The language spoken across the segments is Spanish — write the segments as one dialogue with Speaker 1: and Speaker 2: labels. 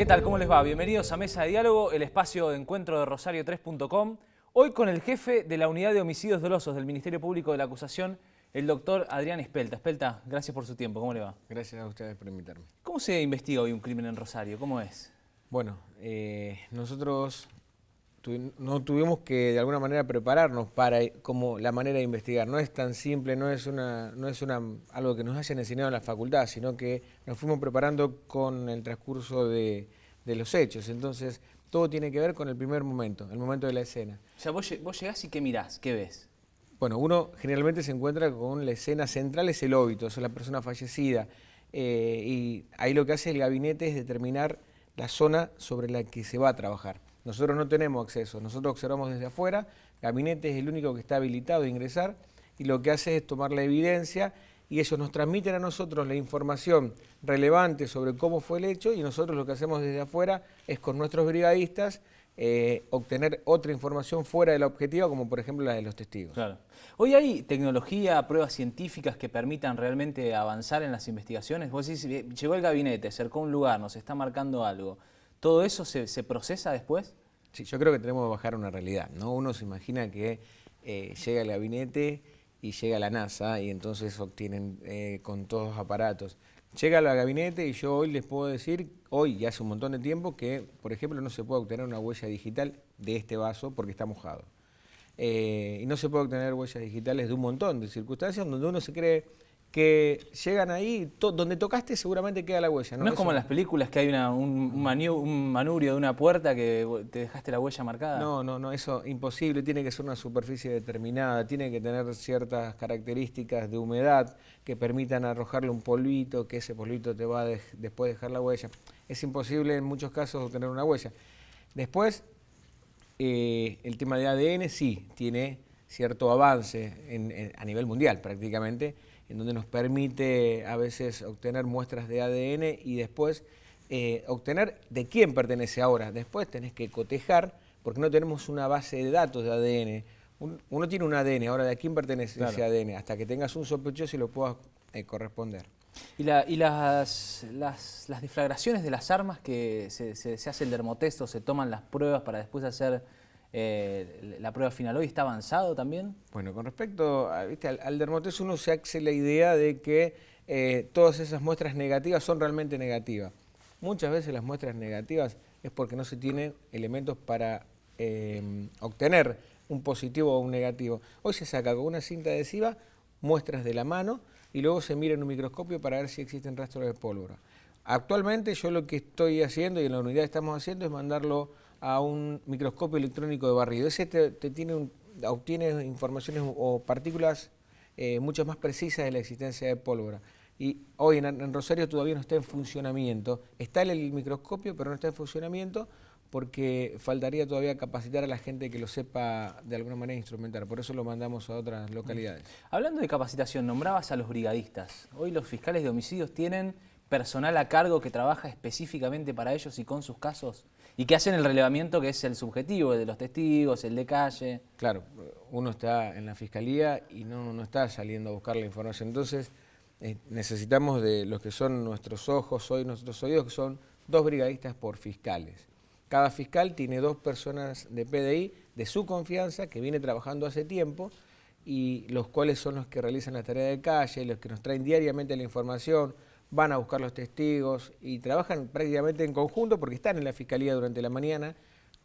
Speaker 1: ¿Qué tal? ¿Cómo les va? Bienvenidos a Mesa de Diálogo, el espacio de encuentro de Rosario3.com. Hoy con el jefe de la Unidad de Homicidios Dolosos del Ministerio Público de la Acusación, el doctor Adrián Espelta. Espelta, gracias por su tiempo. ¿Cómo le va?
Speaker 2: Gracias a ustedes por invitarme.
Speaker 1: ¿Cómo se investiga hoy un crimen en Rosario? ¿Cómo es?
Speaker 2: Bueno, nosotros no tuvimos que de alguna manera prepararnos para como la manera de investigar. No es tan simple, no es algo que nos hayan enseñado en la facultad, sino que nos fuimos preparando con el transcurso de los hechos. Entonces, todo tiene que ver con el primer momento, el momento de la escena.
Speaker 1: O sea, vos llegás y ¿qué mirás? ¿Qué ves?
Speaker 2: Bueno, uno generalmente se encuentra con la escena central, es el óbito, es la persona fallecida. Y ahí lo que hace el gabinete es determinar la zona sobre la que se va a trabajar. Nosotros no tenemos acceso, nosotros observamos desde afuera, el gabinete es el único que está habilitado a ingresar y lo que hace es tomar la evidencia y ellos nos transmiten a nosotros la información relevante sobre cómo fue el hecho y nosotros lo que hacemos desde afuera es con nuestros brigadistas obtener otra información fuera de la objetiva, como por ejemplo la de los testigos.
Speaker 1: Claro. Hoy hay tecnología, pruebas científicas que permitan realmente avanzar en las investigaciones. Vos decís, llegó el gabinete, cercó un lugar, nos está marcando algo. ¿Todo eso se procesa después?
Speaker 2: Sí, yo creo que tenemos que bajar una realidad, ¿no? Uno se imagina que llega el gabinete y llega la NASA y entonces obtienen con todos los aparatos. Llega al gabinete y yo hoy les puedo decir, hoy y hace un montón de tiempo, que por ejemplo no se puede obtener una huella digital de este vaso porque está mojado. Y no se puede obtener huellas digitales de un montón de circunstancias donde uno se cree que llegan ahí, donde tocaste seguramente queda la huella.
Speaker 1: No es como en las películas que hay un manubrio de una puerta que te dejaste la huella marcada.
Speaker 2: No, eso imposible, tiene que ser una superficie determinada, tiene que tener ciertas características de humedad que permitan arrojarle un polvito, que ese polvito te va a después dejar la huella. Es imposible en muchos casos obtener una huella. Después, el tema de ADN sí tiene cierto avance a nivel mundial prácticamente, en donde nos permite a veces obtener muestras de ADN y después obtener de quién pertenece ahora. Después tenés que cotejar, porque no tenemos una base de datos de ADN. Uno tiene un ADN, ahora de quién pertenece ese ADN, hasta que tengas un sospechoso y lo puedas corresponder.
Speaker 1: ¿Y las deflagraciones de las armas que se hace el dermotest o se toman las pruebas para después hacer la prueba final hoy, está avanzado también?
Speaker 2: Bueno, con respecto al dermotest uno se hace la idea de que todas esas muestras negativas son realmente negativas. Muchas veces las muestras negativas es porque no se tienen elementos para obtener un positivo o un negativo. Hoy se saca con una cinta adhesiva muestras de la mano y luego se mira en un microscopio para ver si existen rastros de pólvora. Actualmente yo lo que estoy haciendo y en la unidad estamos haciendo es mandarlo a un microscopio electrónico de barrido. Ese obtiene informaciones o partículas mucho más precisas de la existencia de pólvora. Y hoy en Rosario todavía no está en funcionamiento. Está el microscopio, pero no está en funcionamiento porque faltaría todavía capacitar a la gente que lo sepa de alguna manera instrumentar. Por eso lo mandamos a otras localidades.
Speaker 1: Hablando de capacitación, nombrabas a los brigadistas. Hoy los fiscales de homicidios tienen personal a cargo que trabaja específicamente para ellos y con sus casos, y que hacen el relevamiento que es el subjetivo, el de los testigos, el de calle.
Speaker 2: Claro, uno está en la fiscalía y no está saliendo a buscar la información. Entonces necesitamos de los que son nuestros ojos, hoy nuestros oídos, que son 2 brigadistas por fiscales. Cada fiscal tiene 2 personas de PDI de su confianza que viene trabajando hace tiempo y los cuales son los que realizan la tarea de calle, los que nos traen diariamente la información, van a buscar los testigos y trabajan prácticamente en conjunto porque están en la fiscalía durante la mañana,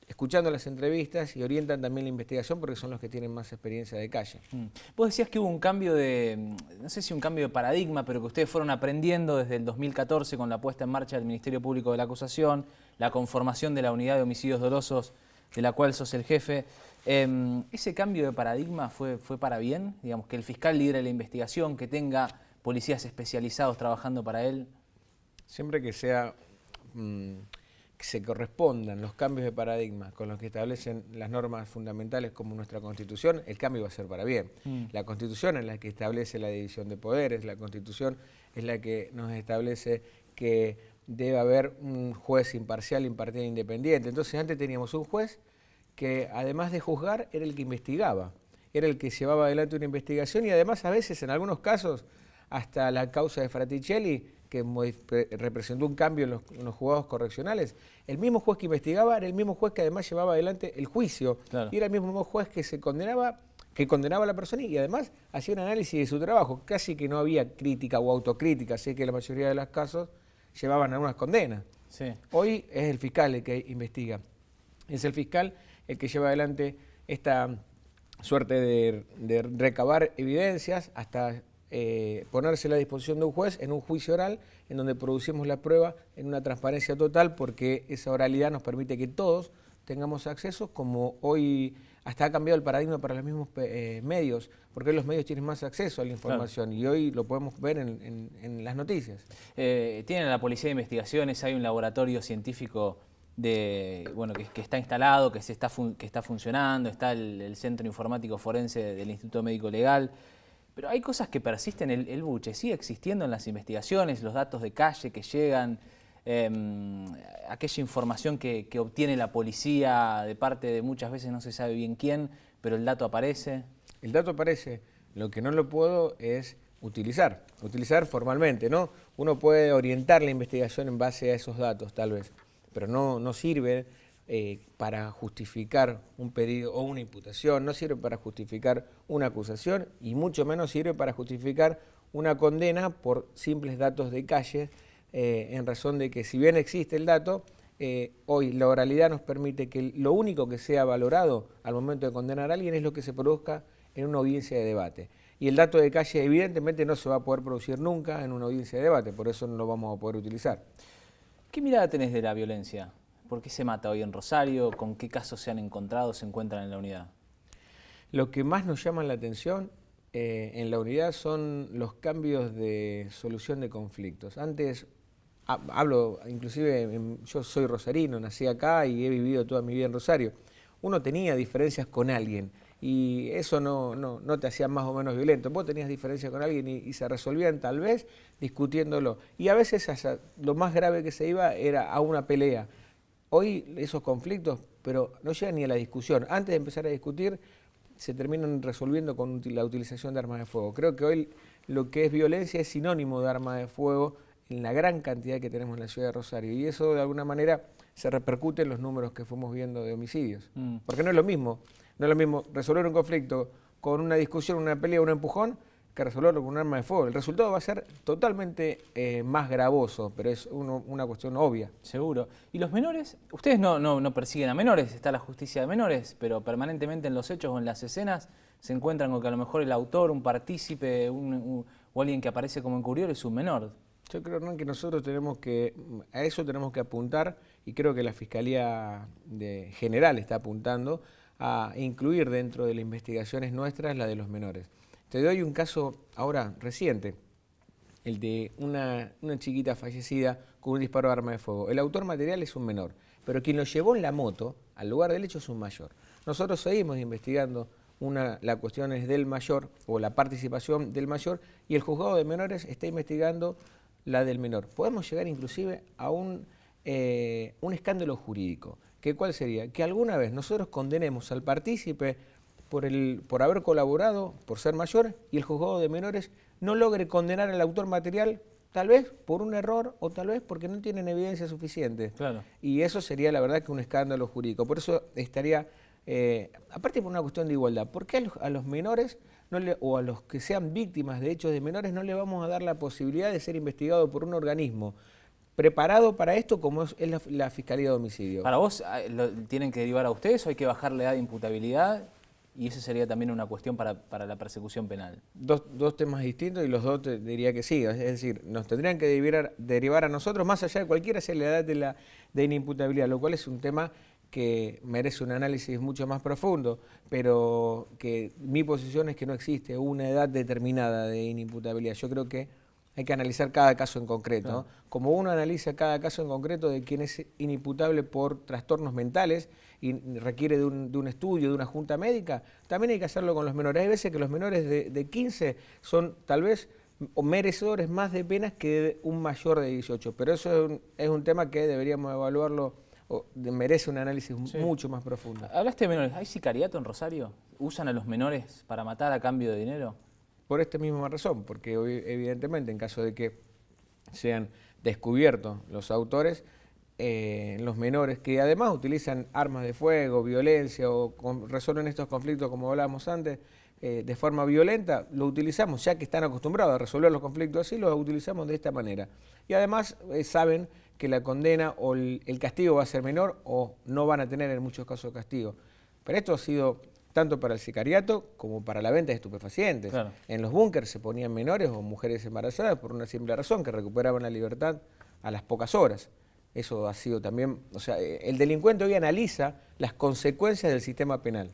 Speaker 2: escuchando las entrevistas y orientan también la investigación porque son los que tienen más experiencia de calle.
Speaker 1: Vos decías que hubo un cambio no sé si un cambio de paradigma, pero que ustedes fueron aprendiendo desde el 2014 con la puesta en marcha del Ministerio Público de la Acusación, la conformación de la Unidad de Homicidios Dolosos, de la cual sos el jefe. ¿Ese cambio de paradigma fue para bien? Digamos, que el fiscal lidere la investigación, que tenga policías especializados trabajando para él.
Speaker 2: Siempre que se correspondan los cambios de paradigma con los que establecen las normas fundamentales como nuestra Constitución, el cambio va a ser para bien. La Constitución es la que establece la división de poderes, la Constitución es la que nos establece que debe haber un juez imparcial, imparcial e independiente. Entonces antes teníamos un juez que además de juzgar era el que investigaba, era el que llevaba adelante una investigación y además a veces en algunos casos hasta la causa de Fraticelli que representó un cambio en los juzgados correccionales, el mismo juez que investigaba era el mismo juez que además llevaba adelante el juicio. Claro. Y era el mismo juez que condenaba a la persona y además hacía un análisis de su trabajo. Casi que no había crítica o autocrítica, así que la mayoría de los casos llevaban a unas condenas. Sí. Hoy es el fiscal el que investiga. Es el fiscal el que lleva adelante esta suerte de recabar evidencias hasta ponerse a la disposición de un juez en un juicio oral en donde producimos la prueba en una transparencia total, porque esa oralidad nos permite que todos tengamos acceso, como hoy hasta ha cambiado el paradigma para los mismos medios, porque hoy los medios tienen más acceso a la información. Claro. Y hoy lo podemos ver en las noticias.
Speaker 1: Tienen la Policía de Investigaciones, hay un laboratorio científico que está instalado, que está funcionando, está el Centro Informático Forense del Instituto Médico Legal, pero hay cosas que persisten, el buche sigue existiendo en las investigaciones, los datos de calle que llegan, aquella información que obtiene la policía de parte de muchas veces no se sabe bien quién, pero el dato aparece. El dato aparece,
Speaker 2: lo que no lo puedo es utilizar formalmente, ¿no? Uno puede orientar la investigación en base a esos datos, tal vez, pero no sirve para justificar un pedido o una imputación, no sirve para justificar una acusación y mucho menos sirve para justificar una condena por simples datos de calle, en razón de que si bien existe el dato, hoy la oralidad nos permite que lo único que sea valorado al momento de condenar a alguien es lo que se produzca en una audiencia de debate. Y el dato de calle evidentemente no se va a poder producir nunca en una audiencia de debate, por eso no lo vamos a poder utilizar.
Speaker 1: ¿Qué mirada tenés de la violencia? ¿Por qué se mata hoy en Rosario? ¿Con qué casos se han encontrado, se encuentran en la unidad?
Speaker 2: Lo que más nos llama la atención en la unidad son los cambios de solución de conflictos. Antes, hablo, inclusive yo soy rosarino, nací acá y he vivido toda mi vida en Rosario. Uno tenía diferencias con alguien y eso no te hacía más o menos violento. Vos tenías diferencias con alguien y se resolvían tal vez discutiéndolo. Y a veces hasta lo más grave que se iba era a una pelea. Hoy esos conflictos, pero no llegan ni a la discusión. Antes de empezar a discutir, se terminan resolviendo con la utilización de armas de fuego. Creo que hoy lo que es violencia es sinónimo de armas de fuego en la gran cantidad que tenemos en la ciudad de Rosario. Y eso de alguna manera se repercute en los números que fuimos viendo de homicidios. Porque no es lo mismo resolver un conflicto con una discusión, una pelea, un empujón, que resolverlo con un arma de fuego. El resultado va a ser totalmente más gravoso, pero es una cuestión obvia.
Speaker 1: Seguro. ¿Y los menores? Ustedes no persiguen a menores, está la justicia de menores, pero permanentemente en los hechos o en las escenas se encuentran con que a lo mejor el autor, un partícipe o alguien que aparece como encubridor es un menor.
Speaker 2: Yo creo, Hernán, que nosotros a eso tenemos que apuntar, y creo que la Fiscalía General está apuntando a incluir dentro de las investigaciones nuestras la de los menores. Te doy un caso ahora reciente, el de una chiquita fallecida con un disparo de arma de fuego. El autor material es un menor, pero quien lo llevó en la moto al lugar del hecho es un mayor. Nosotros seguimos investigando la cuestión es del mayor o la participación del mayor y el juzgado de menores está investigando la del menor. Podemos llegar inclusive a un escándalo jurídico. ¿Cuál sería? Que alguna vez nosotros condenemos al partícipe por haber colaborado, por ser mayor, y el juzgado de menores no logre condenar al autor material, tal vez por un error o tal vez porque no tienen evidencia suficiente. Claro. Y eso sería la verdad que un escándalo jurídico. Por eso estaría, aparte por una cuestión de igualdad, ¿por qué a los menores o a los que sean víctimas de hechos de menores no le vamos a dar la posibilidad de ser investigado por un organismo preparado para esto como es la Fiscalía de Homicidio?
Speaker 1: ¿Para vos tienen que derivar a ustedes o hay que bajar la edad de imputabilidad? Y eso sería también una cuestión para la persecución penal.
Speaker 2: Dos temas distintos y los dos te diría que sí. Es decir, nos tendrían que derivar a nosotros, más allá de cualquiera sea la edad de inimputabilidad, lo cual es un tema que merece un análisis mucho más profundo, pero que mi posición es que no existe una edad determinada de inimputabilidad. Yo creo que hay que analizar cada caso en concreto. Claro. ¿No? Como uno analiza cada caso en concreto de quien es inimputable por trastornos mentales y requiere de un estudio, de una junta médica, también hay que hacerlo con los menores. Hay veces que los menores de 15 son tal vez merecedores más de penas que un mayor de 18, pero eso es un tema que deberíamos evaluarlo, merece un análisis mucho más profundo.
Speaker 1: Hablaste de menores, ¿hay sicariato en Rosario? ¿Usan a los menores para matar a cambio de dinero?
Speaker 2: Por esta misma razón, porque evidentemente en caso de que sean descubiertos los autores, los menores, que además utilizan armas de fuego, violencia o resuelven estos conflictos, como hablábamos antes, de forma violenta, lo utilizamos, ya que están acostumbrados a resolver los conflictos así, los utilizamos de esta manera. Y además saben que la condena o el castigo va a ser menor o no van a tener en muchos casos castigo. Pero esto ha sido tanto para el sicariato como para la venta de estupefacientes. Claro. En los búnkers se ponían menores o mujeres embarazadas por una simple razón, que recuperaban la libertad a las pocas horas. Eso ha sido también, o sea, el delincuente hoy analiza las consecuencias del sistema penal.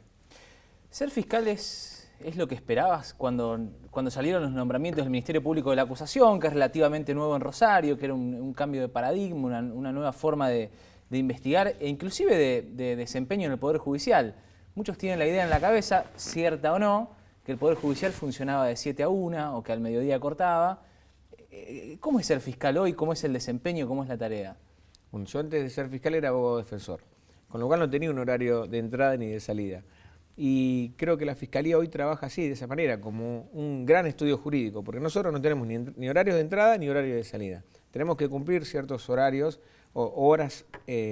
Speaker 1: Ser fiscal es lo que esperabas cuando salieron los nombramientos del Ministerio Público de la Acusación, que es relativamente nuevo en Rosario, que era un cambio de paradigma, una nueva forma de investigar e inclusive de desempeño en el Poder Judicial. Muchos tienen la idea en la cabeza, cierta o no, que el Poder Judicial funcionaba de 7 a 1 o que al mediodía cortaba. ¿Cómo es ser fiscal hoy? ¿Cómo es el desempeño? ¿Cómo es la tarea?
Speaker 2: Bueno, yo antes de ser fiscal era abogado defensor, con lo cual no tenía un horario de entrada ni de salida. Y creo que la Fiscalía hoy trabaja así, de esa manera, como un gran estudio jurídico, porque nosotros no tenemos ni horarios de entrada ni horarios de salida. Tenemos que cumplir ciertos horarios o horas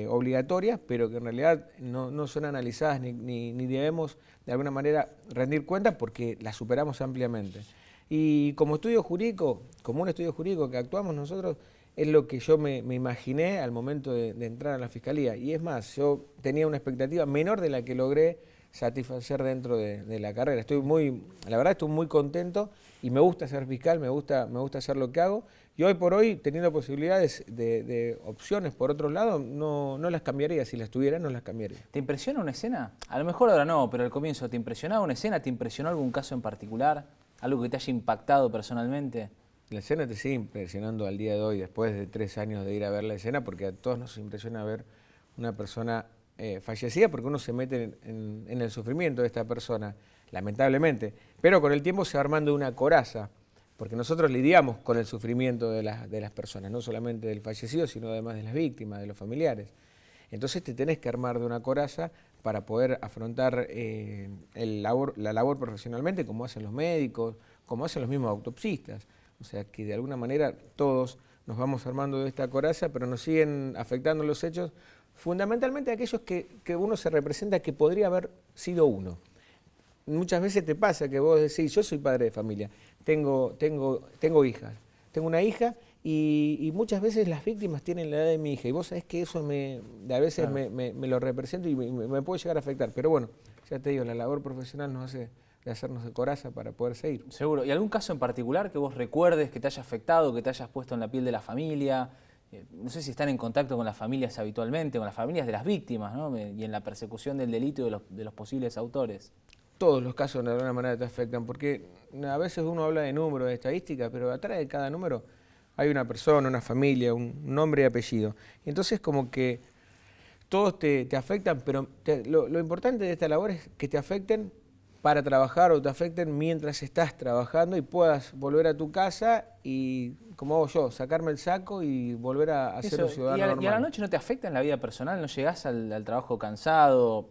Speaker 2: obligatorias, pero que en realidad no son analizadas ni debemos de alguna manera rendir cuentas porque las superamos ampliamente. Y como estudio jurídico, como un estudio jurídico que actuamos nosotros, es lo que yo me imaginé al momento de entrar a la Fiscalía. Y es más, yo tenía una expectativa menor de la que logré satisfacer dentro de la carrera. La verdad estoy muy contento y me gusta ser fiscal, me gusta hacer lo que hago. Y hoy por hoy, teniendo posibilidades de opciones por otro lado, no las cambiaría. Si las tuviera, no las cambiaría.
Speaker 1: ¿Te impresiona una escena? A lo mejor ahora no, pero al comienzo, ¿te impresionaba una escena? ¿Te impresionó algún caso en particular? ¿Algo que te haya impactado personalmente?
Speaker 2: La escena te sigue impresionando al día de hoy, después de 3 años de ir a ver la escena, porque a todos nos impresiona ver una persona fallecida, porque uno se mete en el sufrimiento de esta persona, lamentablemente. Pero con el tiempo se va armando una coraza, porque nosotros lidiamos con el sufrimiento de las personas, no solamente del fallecido, sino además de las víctimas, de los familiares. Entonces te tenés que armar de una coraza para poder afrontar la labor profesionalmente, como hacen los médicos, como hacen los mismos autopsistas. O sea que de alguna manera todos nos vamos armando de esta coraza, pero nos siguen afectando los hechos, fundamentalmente aquellos que uno se representa que podría haber sido uno. Muchas veces te pasa que vos decís, yo soy padre de familia, tengo hijas, tengo una hija y muchas veces las víctimas tienen la edad de mi hija y vos sabés que eso a veces claro, me lo represento y me puede llegar a afectar. Pero bueno, ya te digo, la labor profesional nos hace de hacernos de coraza para poder seguir.
Speaker 1: Seguro. ¿Y algún caso en particular que vos recuerdes, que te haya afectado, que te hayas puesto en la piel de la familia? No sé si están en contacto con las familias habitualmente, con las familias de las víctimas, ¿no? Y en la persecución del delito de los posibles autores.
Speaker 2: Todos los casos de alguna manera te afectan, porque a veces uno habla de números, de estadísticas, pero atrás de cada número hay una persona, una familia, un nombre y apellido. Entonces como que todos te afectan, pero lo importante de esta labor es que te afecten para trabajar o te afecten mientras estás trabajando y puedas volver a tu casa y, como hago yo, sacarme el saco y volver a ser un ciudadano normal.
Speaker 1: ¿Y a la noche no te afecta en la vida personal? ¿No llegás al trabajo cansado,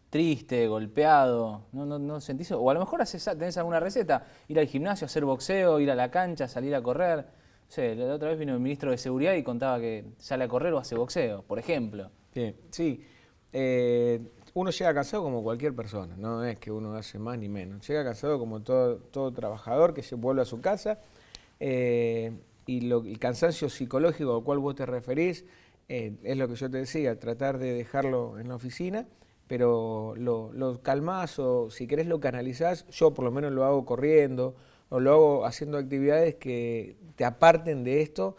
Speaker 1: triste, golpeado? ¿No sentís eso? O a lo mejor tenés alguna receta, ir al gimnasio, hacer boxeo, ir a la cancha, salir a correr. No sé, la otra vez vino el ministro de Seguridad y contaba que sale a correr o hace boxeo, por ejemplo.
Speaker 2: Sí. Uno llega cansado como cualquier persona, no es que uno hace más ni menos. Llega cansado como todo trabajador que se vuelve a su casa y el cansancio psicológico al cual vos te referís es lo que yo te decía, tratar de dejarlo en la oficina, pero lo calmás o si querés lo canalizás. Yo por lo menos lo hago corriendo o lo hago haciendo actividades que te aparten de esto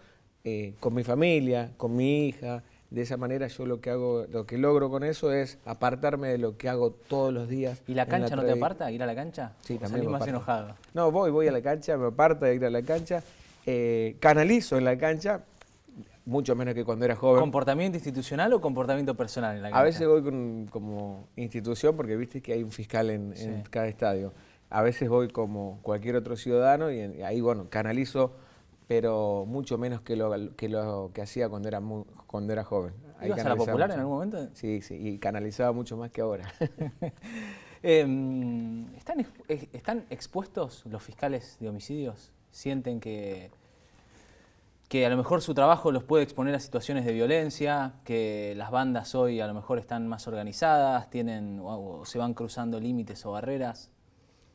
Speaker 2: con mi familia, con mi hija. De esa manera yo lo que logro con eso es apartarme de lo que hago todos los días.
Speaker 1: ¿Y la cancha no te aparta, ir a la cancha?
Speaker 2: Sí,
Speaker 1: también
Speaker 2: salís
Speaker 1: más enojado.
Speaker 2: No, voy a la cancha, me aparta de ir a la cancha, canalizo en la cancha, mucho menos que cuando era joven.
Speaker 1: ¿Comportamiento institucional o comportamiento personal en la cancha?
Speaker 2: A veces voy como institución porque viste que hay un fiscal en cada estadio. A veces voy como cualquier otro ciudadano y ahí, bueno, canalizo, pero mucho menos que lo que hacía cuando era joven.
Speaker 1: ¿Ibas a la Popular en algún momento?
Speaker 2: Sí, y canalizaba mucho más que ahora.
Speaker 1: ¿Están expuestos los fiscales de homicidios? ¿Sienten que que a lo mejor su trabajo los puede exponer a situaciones de violencia, que las bandas hoy a lo mejor están más organizadas, tienen o se van cruzando límites o barreras?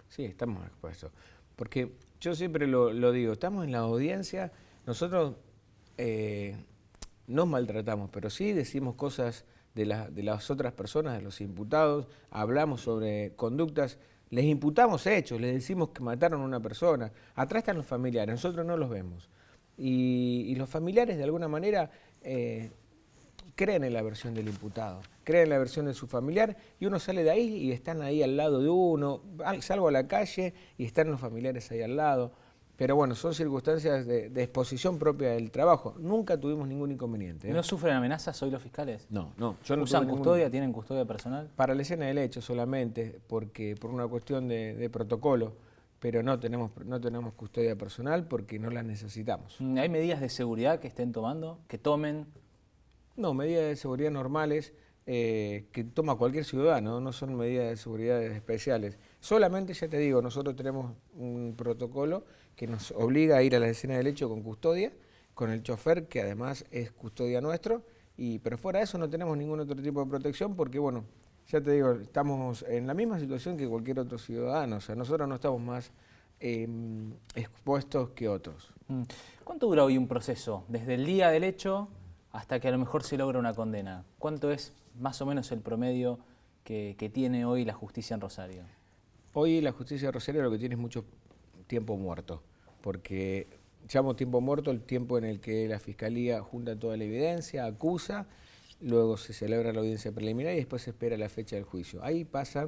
Speaker 2: Sí, estamos expuestos. Porque yo siempre lo digo, estamos en la audiencia, nosotros nos maltratamos, pero sí decimos cosas de las otras personas, de los imputados, hablamos sobre conductas, les imputamos hechos, les decimos que mataron a una persona, atrás están los familiares, nosotros no los vemos. Y los familiares de alguna manera creen en la versión del imputado, creen en la versión de su familiar y uno sale de ahí y están ahí al lado de uno, salgo a la calle y están los familiares ahí al lado. Pero bueno, son circunstancias de exposición propia del trabajo. Nunca tuvimos ningún inconveniente.
Speaker 1: ¿No sufren amenazas hoy los fiscales?
Speaker 2: No.
Speaker 1: ¿Usan custodia? ¿Tienen custodia personal?
Speaker 2: Para la escena del hecho solamente, porque por una cuestión de protocolo. Pero no tenemos custodia personal porque no la necesitamos.
Speaker 1: ¿Hay medidas de seguridad que estén tomando, que tomen?
Speaker 2: No, medidas de seguridad normales que toma cualquier ciudadano, no son medidas de seguridad especiales. Solamente, ya te digo, nosotros tenemos un protocolo que nos obliga a ir a la escena del hecho con custodia, con el chofer, que además es custodia nuestro, pero fuera de eso no tenemos ningún otro tipo de protección porque, bueno, ya te digo, estamos en la misma situación que cualquier otro ciudadano, o sea, nosotros no estamos más expuestos que otros.
Speaker 1: ¿Cuánto dura hoy un proceso? Desde el día del hecho hasta que a lo mejor se logra una condena. ¿Cuánto es más o menos el promedio que tiene hoy la justicia en Rosario?
Speaker 2: Hoy la justicia de Rosario lo que tiene es mucho tiempo muerto, porque llamo tiempo muerto el tiempo en el que la Fiscalía junta toda la evidencia, acusa, luego se celebra la audiencia preliminar y después se espera la fecha del juicio. Ahí pasa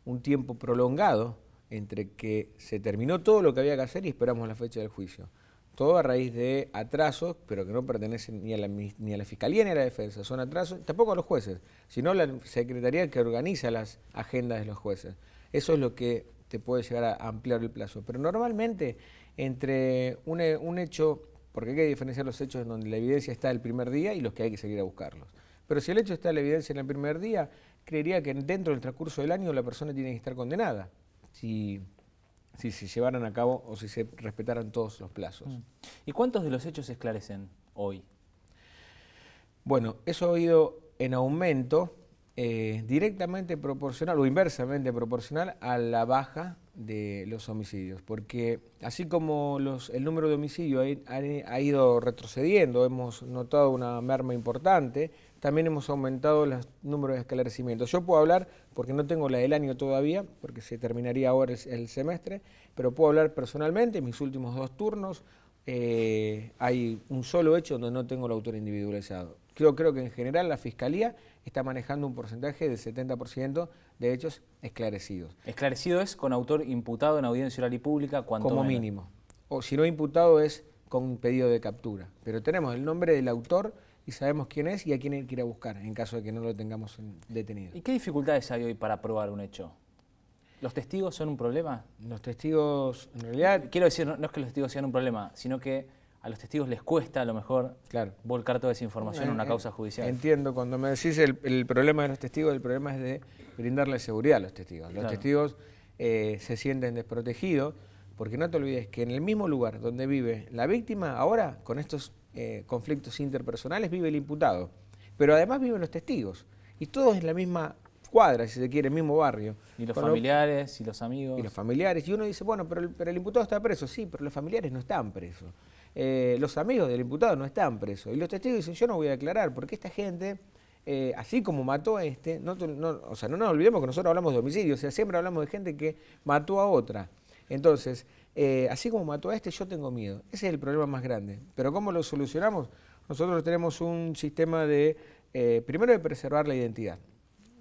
Speaker 2: un tiempo prolongado entre que se terminó todo lo que había que hacer y esperamos la fecha del juicio. Todo a raíz de atrasos, pero que no pertenecen ni a la Fiscalía ni a la Defensa. Son atrasos, tampoco a los jueces, sino a la Secretaría que organiza las agendas de los jueces. Eso es lo que te puede llegar a ampliar el plazo. Pero normalmente, entre un hecho, porque hay que diferenciar los hechos en donde la evidencia está el primer día y los que hay que salir a buscarlos. Pero si el hecho está la evidencia en el primer día, creería que dentro del transcurso del año la persona tiene que estar condenada. Si se llevaran a cabo o si se respetaran todos los plazos.
Speaker 1: ¿Y cuántos de los hechos se esclarecen hoy?
Speaker 2: Bueno, eso ha ido en aumento directamente proporcional o inversamente proporcional a la baja de los homicidios, porque así como el número de homicidios ha ido retrocediendo, hemos notado una merma importante, también hemos aumentado los números de esclarecimientos. Yo puedo hablar, porque no tengo la del año todavía, porque se terminaría ahora el semestre, pero puedo hablar personalmente, en mis últimos 2 turnos hay un solo hecho donde no tengo el autor individualizado. Yo creo que en general la Fiscalía está manejando un porcentaje del 70% de hechos esclarecidos.
Speaker 1: ¿Esclarecido es con autor imputado en audiencia oral y pública? ¿Cuánto
Speaker 2: como
Speaker 1: menos?
Speaker 2: Mínimo. O si no imputado es con pedido de captura. Pero tenemos el nombre del autor y sabemos quién es y a quién hay que ir a buscar en caso de que no lo tengamos detenido.
Speaker 1: ¿Y qué dificultades hay hoy para probar un hecho? ¿Los testigos son un problema?
Speaker 2: Los testigos, en realidad...
Speaker 1: Quiero decir, no es que los testigos sean un problema, sino que a los testigos les cuesta a lo mejor volcar toda esa información en una causa judicial.
Speaker 2: Entiendo, cuando me decís el problema de los testigos, el problema es de brindarle seguridad a los testigos. Los testigos se sienten desprotegidos, porque no te olvides que en el mismo lugar donde vive la víctima, ahora con estos conflictos interpersonales vive el imputado, pero además viven los testigos, y todos en la misma cuadra, si se quiere, el mismo barrio.
Speaker 1: Y los familiares y los amigos.
Speaker 2: Y los familiares, y uno dice, bueno, pero el imputado está preso, sí, pero los familiares no están presos. Los amigos del imputado no están presos. Y los testigos dicen, yo no voy a declarar, porque esta gente, así como mató a este, no nos olvidemos que nosotros hablamos de homicidio, o sea, siempre hablamos de gente que mató a otra. Entonces, así como mató a este, yo tengo miedo. Ese es el problema más grande. Pero ¿cómo lo solucionamos? Nosotros tenemos un sistema primero de preservar la identidad,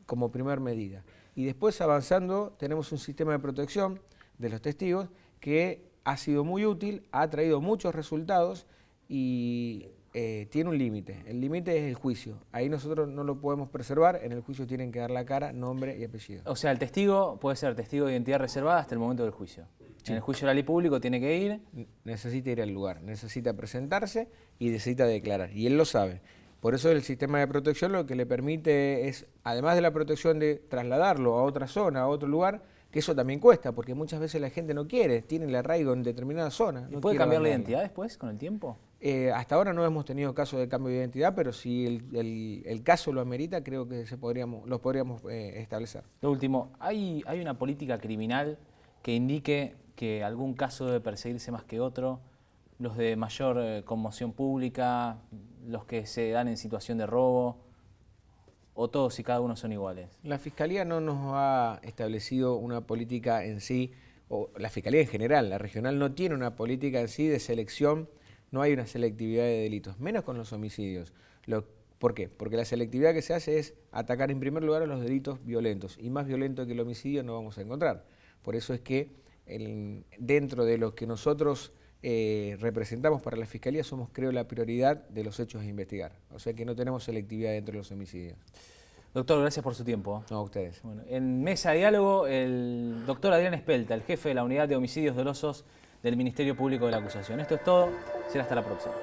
Speaker 2: como primer medida. Y después, avanzando, tenemos un sistema de protección de los testigos que ha sido muy útil, ha traído muchos resultados y tiene un límite. El límite es el juicio. Ahí nosotros no lo podemos preservar, en el juicio tienen que dar la cara, nombre y apellido.
Speaker 1: O sea, el testigo puede ser testigo de identidad reservada hasta el momento del juicio. Sí. En el juicio oral y público tiene que ir.
Speaker 2: Necesita ir al lugar, necesita presentarse y necesita declarar. Y él lo sabe. Por eso el sistema de protección lo que le permite es, además de la protección de trasladarlo a otra zona, a otro lugar, que eso también cuesta, porque muchas veces la gente no quiere, tiene el arraigo en determinada zona.
Speaker 1: ¿Y puede cambiar la identidad después, con el tiempo?
Speaker 2: Hasta ahora no hemos tenido casos de cambio de identidad, pero si el caso lo amerita, creo que lo podríamos establecer.
Speaker 1: Lo último, ¿hay una política criminal que indique que algún caso debe perseguirse más que otro? Los de mayor conmoción pública, los que se dan en situación de robo, ¿o todos y cada uno son iguales?
Speaker 2: La Fiscalía no nos ha establecido una política en sí, o la Fiscalía en general, la regional no tiene una política en sí de selección, no hay una selectividad de delitos, menos con los homicidios. ¿Por qué? Porque la selectividad que se hace es atacar en primer lugar a los delitos violentos, y más violento que el homicidio no vamos a encontrar. Por eso es que dentro de lo que nosotros representamos para la Fiscalía somos, creo, la prioridad de los hechos a investigar. O sea que no tenemos selectividad dentro de los homicidios.
Speaker 1: Doctor, gracias por su tiempo.
Speaker 2: No, a ustedes.
Speaker 1: Bueno, en Mesa de Diálogo, el doctor Adrián Espelta, el jefe de la Unidad de Homicidios Dolosos del Ministerio Público de la Acusación. Esto es todo. Será hasta la próxima.